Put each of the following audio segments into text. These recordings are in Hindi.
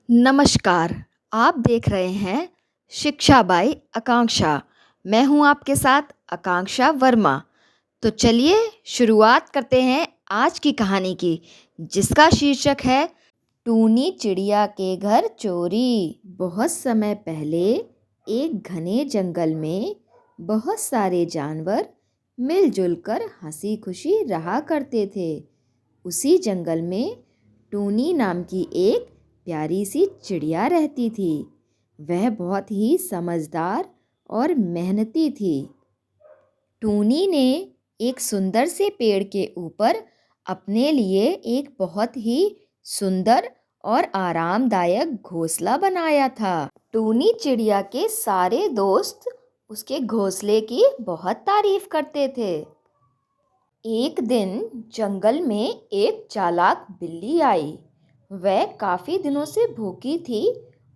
नमस्कार, आप देख रहे हैं शिक्षा बाई आकांक्षा। मैं हूं आपके साथ आकांक्षा वर्मा। तो चलिए शुरुआत करते हैं आज की कहानी की, जिसका शीर्षक है टूनी चिड़िया के घर चोरी। बहुत समय पहले एक घने जंगल में बहुत सारे जानवर मिलजुल कर हंसी खुशी रहा करते थे। उसी जंगल में टूनी नाम की एक प्यारी सी चिड़िया रहती थी। वह बहुत ही समझदार और मेहनती थी। टूनी ने एक सुंदर से पेड़ के ऊपर अपने लिए एक बहुत ही सुंदर और आरामदायक घोंसला बनाया था। टूनी चिड़िया के सारे दोस्त उसके घोंसले की बहुत तारीफ करते थे। एक दिन जंगल में एक चालाक बिल्ली आई। वह काफी दिनों से भूखी थी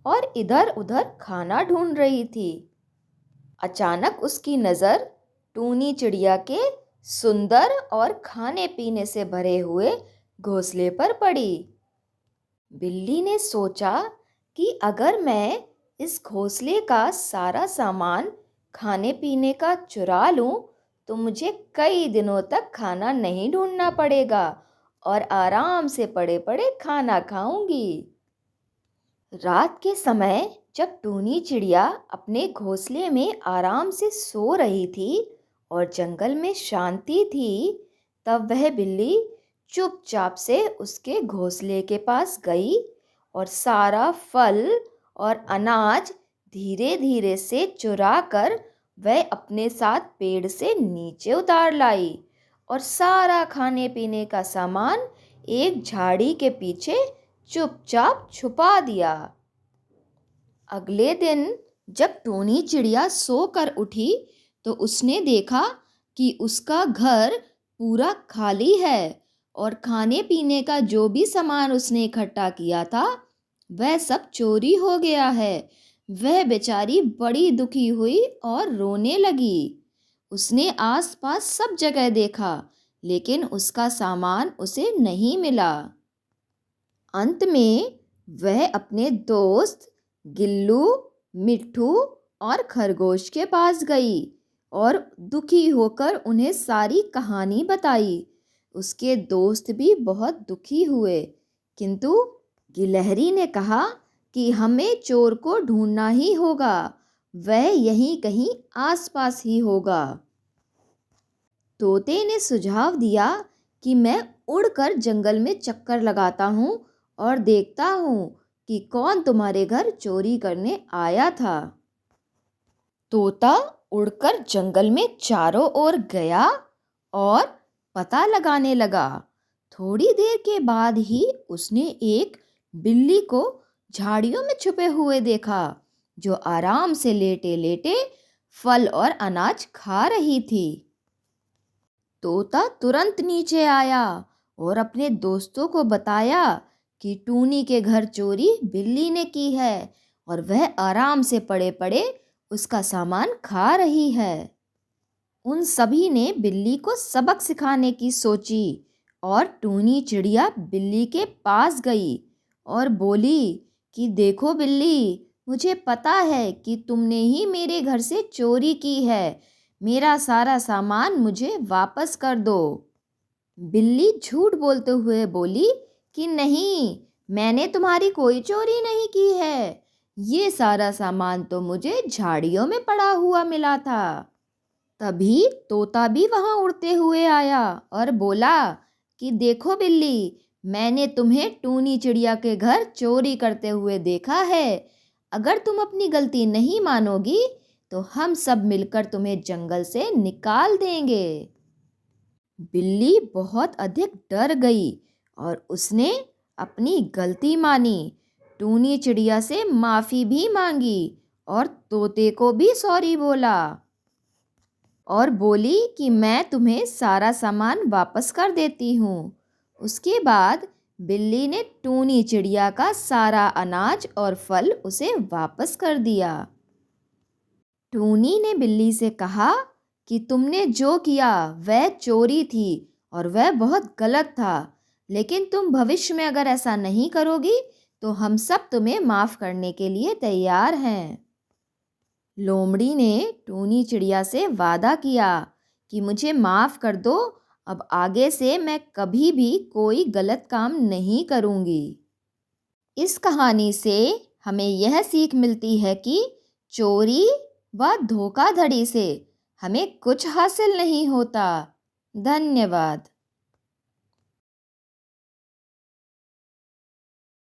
और इधर उधर खाना ढूंढ रही थी। अचानक उसकी नज़र टूनी चिड़िया के सुंदर और खाने पीने से भरे हुए घोंसले पर पड़ी। बिल्ली ने सोचा कि अगर मैं इस घोंसले का सारा सामान खाने पीने का चुरा लूं, तो मुझे कई दिनों तक खाना नहीं ढूंढना पड़ेगा और आराम से पड़े पड़े खाना खाऊंगी। रात के समय जब टूनी चिड़िया अपने घोंसले में आराम से सो रही थी और जंगल में शांति थी, तब वह बिल्ली चुपचाप से उसके घोंसले के पास गई और सारा फल और अनाज धीरे धीरे से चुरा कर वह अपने साथ पेड़ से नीचे उतार लाई और सारा खाने पीने का सामान एक झाड़ी के पीछे चुपचाप छुपा दिया। अगले दिन जब टूनी चिड़िया सोकर उठी तो उसने देखा कि उसका घर पूरा खाली है और खाने पीने का जो भी सामान उसने इकट्ठा किया था वह सब चोरी हो गया है। वह बेचारी बड़ी दुखी हुई और रोने लगी। उसने आसपास सब जगह देखा, लेकिन उसका सामान उसे नहीं मिला। अंत में वह अपने दोस्त गिल्लू, मिट्ठू और खरगोश के पास गई और दुखी होकर उन्हें सारी कहानी बताई। उसके दोस्त भी बहुत दुखी हुए, किंतु गिलहरी ने कहा कि हमें चोर को ढूंढना ही होगा, वह यहीं कहीं आसपास ही होगा। तोते ने सुझाव दिया कि मैं उड़कर जंगल में चक्कर लगाता हूँ और देखता हूँ कि कौन तुम्हारे घर चोरी करने आया था। तोता उड़कर जंगल में चारों ओर गया और पता लगाने लगा। थोड़ी देर के बाद ही उसने एक बिल्ली को झाड़ियों में छुपे हुए देखा, जो आराम से लेटे लेटे फल और अनाज खा रही थी। तोता तुरंत नीचे आया और अपने दोस्तों को बताया कि टूनी के घर चोरी बिल्ली ने की है और वह आराम से पड़े पड़े उसका सामान खा रही है। उन सभी ने बिल्ली को सबक सिखाने की सोची और टूनी चिड़िया बिल्ली के पास गई और बोली कि देखो बिल्ली, मुझे पता है कि तुमने ही मेरे घर से चोरी की है। मेरा सारा सामान मुझे वापस कर दो। बिल्ली झूठ बोलते हुए बोली कि नहीं, मैंने तुम्हारी कोई चोरी नहीं की है। ये सारा सामान तो मुझे झाड़ियों में पड़ा हुआ मिला था। तभी तोता भी वहां उड़ते हुए आया और बोला कि देखो बिल्ली, मैंने तुम्हें टूनी चिड़िया के घर चोरी करते हुए देखा है। अगर तुम अपनी गलती नहीं मानोगी तो हम सब मिलकर तुम्हें जंगल से निकाल देंगे। बिल्ली बहुत अधिक डर गई और उसने अपनी गलती मानी। टूनी चिड़िया से माफ़ी भी मांगी और तोते को भी सॉरी बोला और बोली कि मैं तुम्हें सारा सामान वापस कर देती हूँ। उसके बाद बिल्ली ने टूनी चिड़िया का सारा अनाज और फल उसे वापस कर दिया। टूनी ने बिल्ली से कहा कि तुमने जो किया वह चोरी थी और वह बहुत गलत था, लेकिन तुम भविष्य में अगर ऐसा नहीं करोगी तो हम सब तुम्हें माफ़ करने के लिए तैयार हैं। लोमड़ी ने टूनी चिड़िया से वादा किया कि मुझे माफ़ कर दो, अब आगे से मैं कभी भी कोई गलत काम नहीं करूँगी। इस कहानी से हमें यह सीख मिलती है कि चोरी व धोखाधड़ी से हमें कुछ हासिल नहीं होता। धन्यवाद।